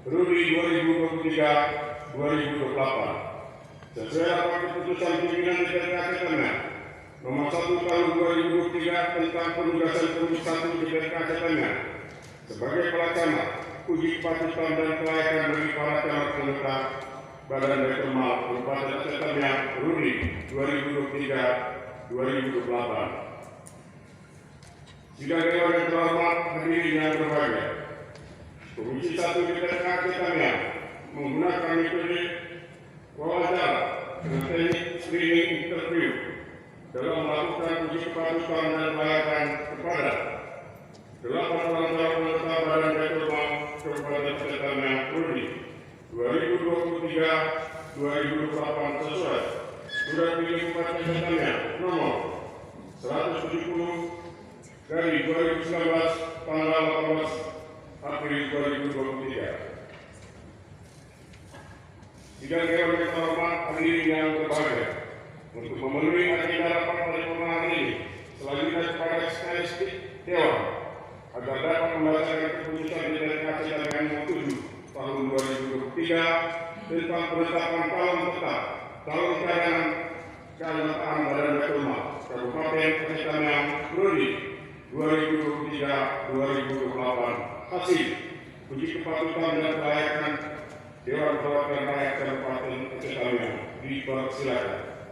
Rudi 2023-2028. Sesuai rapat keputusan pimpinan DPRD Aceh Tengah nomor 1 tahun 2023 tentang penugasan Komisi 1 DPRD Aceh Tengah sebagai pelaksana uji kepatutan dan kelayakan bagi para caleg peserta Badan Baitul Mal Kabupaten Aceh Tengah Rudi 2023-2028. Sidang Dewan yang terhormat, hadirin yang berbahagia, Komisi 1 DPRD Aceh Tengah menggunakan metode wawancara dengan teknik screening interview dalam melakukan uji kepatutan dan kelayakan kepada 8 orang calon peserta Badan Baitul Mal Kabupaten Aceh Tengah Rudi 2023-2028 sesuai Surat Pilih Bupati Aceh Tengah nomor 170 dari 2019 tanggal 18 April 2023. Sidang Dewan yang terhormat, hadirin yang berbahagia, untuk memenuhi agenda rapat paripurna hari ini, selanjutnya kepada statistik Dewan agar dapat membacakan keputusan DPRD Aceh Tengah nomor 7 tahun 2023 tentang penetapan calon tetap calon keanggotaan Badan Baitul Mal Kabupaten Aceh Tengah Rudi 2023-2028 hasil uji kepatutan dan kelayakan Dewan Perwakilan Rakyat Kabupaten Aceh Tengah dipersilakan.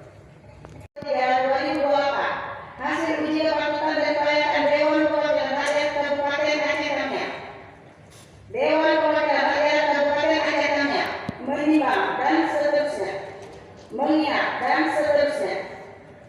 2024 hasil uji kepatutan dan kelayakan Dewan Perwakilan Rakyat Kabupaten Aceh Tengah. Dewan Perwakilan Rakyat Kabupaten Aceh Tengah menimbang dan seterusnya, mengingat dan seterusnya,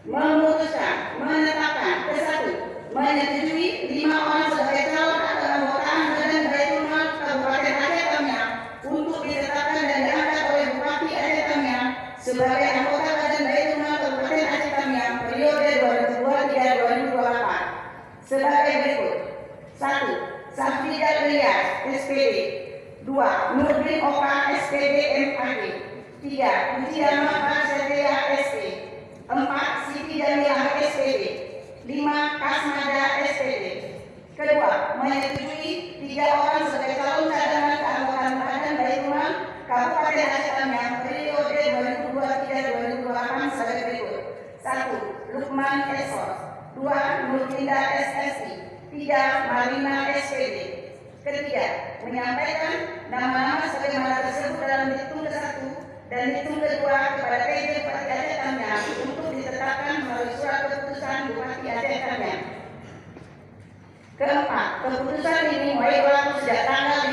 memutuskan menetapkan ke-1 menyetujui 5 orang sebagai calon atau anggotaan Badan Baitul Mal Kabupaten Aceh Tengah untuk ditetapkan dan diangkat oleh Bupati Aceh Tengah sebagai anggota Badan Baitul Mal Kabupaten Aceh Tengah periode 2023-2024 sebagai berikut: 1. Safridal Rias, SPD. 2. Nurdin Oka, SPD MAG. 3. Pujiama Prasetya, SP. 4. Siti Jamilah, SPD. 5. Kasmada, SPD. Kedua, menyetujui 3 orang sebagai calon cadangan keanggotaan Badan Baitul Mal Kabupaten Aceh Tengah periode 2023-2028 sebagai berikut: 1. Lukman Esos. 2. Nurlinda SSI. 3. Marina SPD. Ketiga, menyampaikan nama-nama sebagaimana tersebut dalam hitung ke-1 dan hitung ke-2 kepada PJ Bupati Aceh Tengah untuk ditetapkan melalui surat keputusan Bupati Aceh Tengah. Keempat, keputusan ini mulai berlaku sejak tanggal